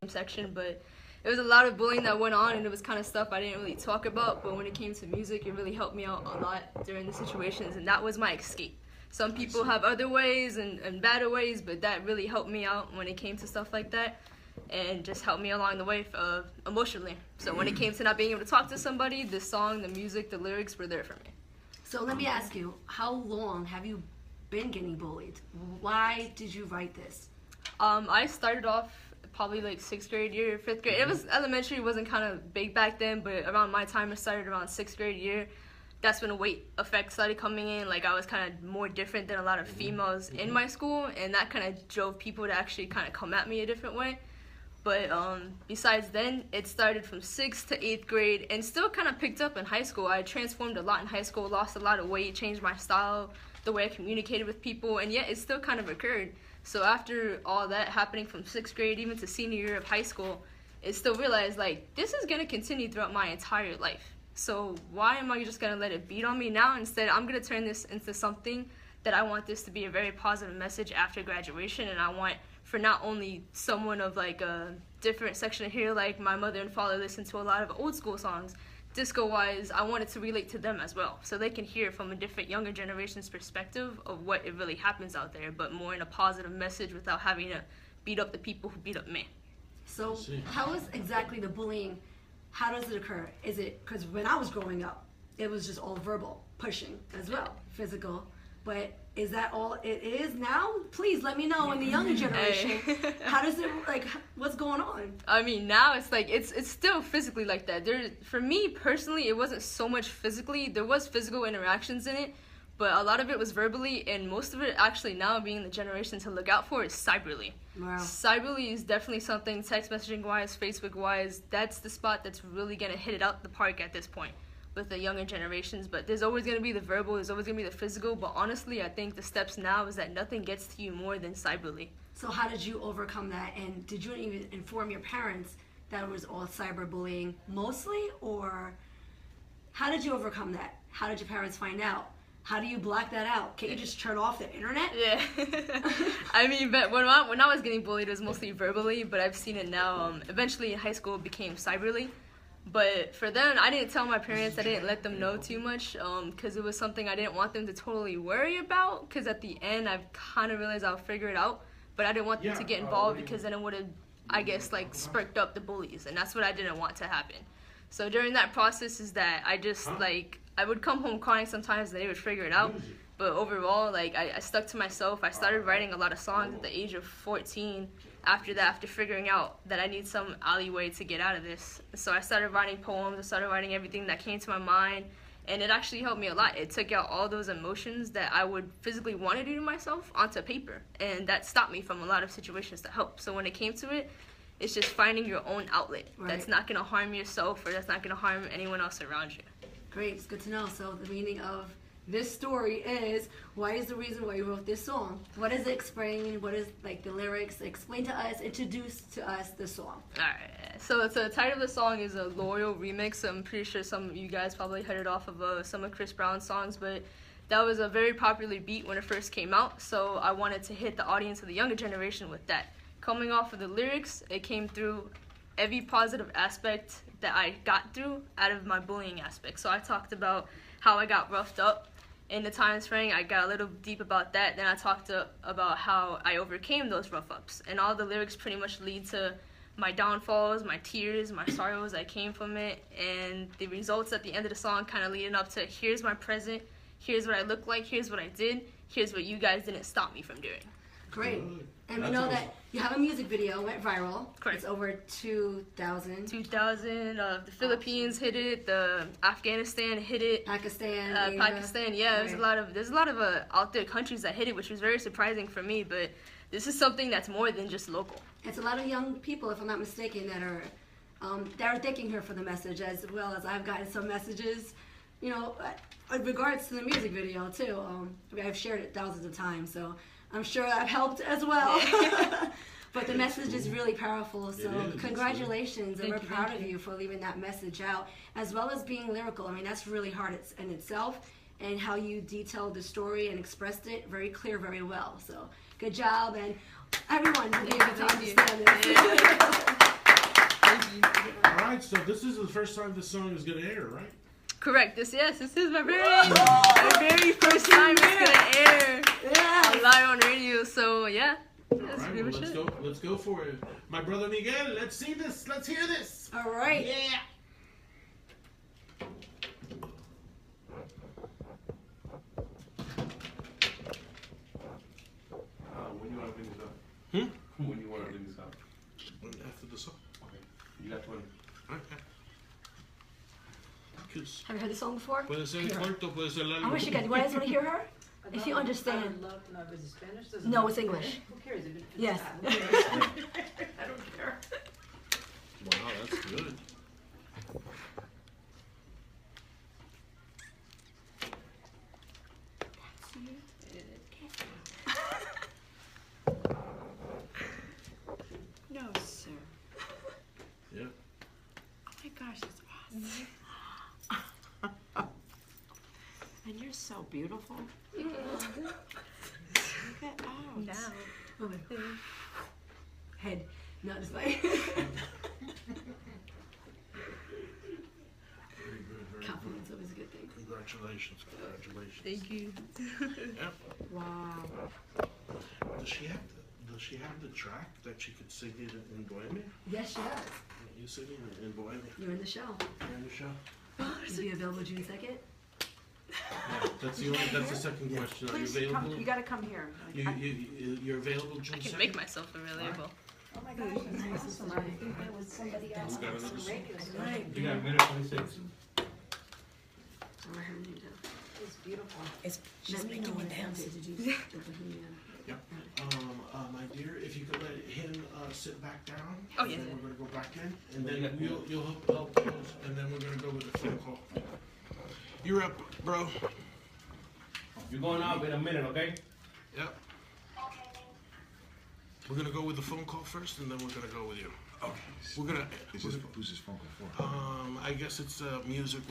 section, but it was a lot of bullying that went on, and it was kind of stuff I didn't really talk about, but when it came to music, it really helped me out a lot during the situations, and that was my escape. Some people have other ways and better ways, but that really helped me out when it came to stuff like that, and just helped me along the way emotionally. So when it came to not being able to talk to somebody, the song, the music, the lyrics were there for me. So let me ask you, how long have you been getting bullied? Why did you write this? I started off probably like 6th grade year, 5th grade. It was elementary, wasn't kind of big back then, but around my time, it started around 6th grade year. That's when the weight effect started coming in. Like, I was kind of more different than a lot of females in my school, and that kind of drove people to actually kind of come at me a different way. But besides then, it started from 6th to 8th grade, and still kind of picked up in high school. I transformed a lot in high school, lost a lot of weight, changed my style, the way I communicated with people, and yet it still kind of occurred. So after all that happening from 6th grade even to senior year of high school, it still realized, like, this is going to continue throughout my entire life. So why am I just going to let it beat on me now? Instead, I'm going to turn this into something that I want this to be a very positive message after graduation, and I want for not only someone of like a different section of here, like my mother and father listen to a lot of old school songs, disco-wise, I want it to relate to them as well, so they can hear from a different younger generation's perspective of what it really happens out there, but more in a positive message without having to beat up the people who beat up me. So how is exactly the bullying, how does it occur? Is it, because when I was growing up, it was just all verbal, pushing as well, physical, but is that all it is now? Please let me know in the younger generation. How does it, like, what's going on? I mean, now it's like, it's still physically like that. For me personally, it wasn't so much physically. There was physical interactions in it, but a lot of it was verbally, and most of it actually now being the generation to look out for is cyberly. Wow. Cyberly is definitely something, text messaging wise, Facebook wise, that's the spot that's really gonna hit it out the park at this point with the younger generations. But there's always going to be the verbal, there's always going to be the physical, but honestly I think the steps now is that nothing gets to you more than cyberly. So how did you overcome that, and did you even inform your parents that it was all cyberbullying mostly, or how did you overcome that? How did your parents find out? How do you block that out? Can't you just turn off the internet? Yeah. I mean, but when I was getting bullied, it was mostly verbally, but I've seen it now. Eventually in high school it became cyberly. But for them, I didn't tell my parents, I didn't let them know too much, because it was something I didn't want them to totally worry about, because at the end, I've kind of realized I'll figure it out, but I didn't want them to get involved, because then it would have, I guess, like, sparked up the bullies, and that's what I didn't want to happen. So during that process is that I just, like, I would come home crying sometimes, and they would figure it out, but overall, like, I stuck to myself. I started writing a lot of songs at the age of 14, after that, after figuring out that I need some alleyway to get out of this. So I started writing poems, I started writing everything that came to my mind, and it actually helped me a lot. It took out all those emotions that I would physically want to do to myself onto paper, and that stopped me from a lot of situations to help. So when it came to it, it's just finding your own outlet that's not going to harm yourself, or that's not going to harm anyone else around you. Great, it's good to know. So the meaning of this story is, why is the reason why you wrote this song? What is it explaining? What is, like, the lyrics? Explain to us, introduce to us the song. Alright, so the title of the song is a Loyal remix. I'm pretty sure some of you guys probably heard it off of some of Chris Brown's songs, but that was a very popular beat when it first came out, so I wanted to hit the audience of the younger generation with that. Coming off of the lyrics, it came through every positive aspect that I got through out of my bullying aspect. So I talked about how I got roughed up in the time frame. I got a little deep about that. Then I talked about how I overcame those rough ups. And all the lyrics pretty much lead to my downfalls, my tears, my sorrows that came from it. And the results at the end of the song kind of leading up to, here's my present, here's what I look like, here's what I did, here's what you guys didn't stop me from doing. Great. And we know that you have a music video, went viral. Correct. It's over 2,000. 2,000. The Philippines hit it. The Afghanistan hit it. Pakistan. Pakistan. Yeah, Right. there's a lot of out there countries that hit it, which was very surprising for me. But this is something that's more than just local. It's a lot of young people, if I'm not mistaken, that are thanking her for the message, as well as I've gotten some messages, you know, in regards to the music video too. I've shared it thousands of times, so I'm sure I've helped as well. But the message is really powerful, so congratulations, and we're proud of you for leaving that message out, as well as being lyrical. I mean, that's really hard in itself, and how you detailed the story and expressed it very clear, very well. So good job, and everyone, be able to understand this. So this is the first time this song is gonna air, right? Correct. This is my very first time it's gonna air live on radio. So yeah, that's Alright, pretty well, much let's it. go. Let's go for it. My brother Miguel, let's see this. Let's hear this. All right. Yeah. When you want to bring this up? When you want to bring this up? After the song. Okay. You got 20. Okay. Have you heard this song before? Puede ser corto, puede ser largo. I wish you guys want to hear her? If you understand. No, is it Spanish? No, it's English. Who cares if it's Yes. I don't care. Wow, that's good. No, sir. Yeah. Oh my gosh, that's awesome. And you're so beautiful. Look at out. Now. Oh, wait. Head. No, just like. Very good. Very Compliments always a good thing. good. Congratulations. Congratulations. Thank you. Yep. Wow. Does she have the track that she could sing it in Bohemia? Yes, she does. You singing it in Bohemia? You're in the show. You're in the show? You'll be available June 2nd. Yeah, that's the second question. Are you Please available? come. You got to come here. You're available June I can 2nd? make myself available. Oh my gosh, that's awesome. I think that was somebody else. got another song? Right. You got a minute 26. It's beautiful. Let me know when it comes to do the Bohemian. Yep. My dear, if you could let him sit back down. Oh, yes, And then sir. we're gonna go back in, and then you'll help close, and then we're gonna go with the phone call. You're up, bro. You're going out in a minute, okay? Yep. We're gonna go with the phone call first, and then we're gonna go with you. Okay. We're gonna. Who's this phone call for? I guess it's music.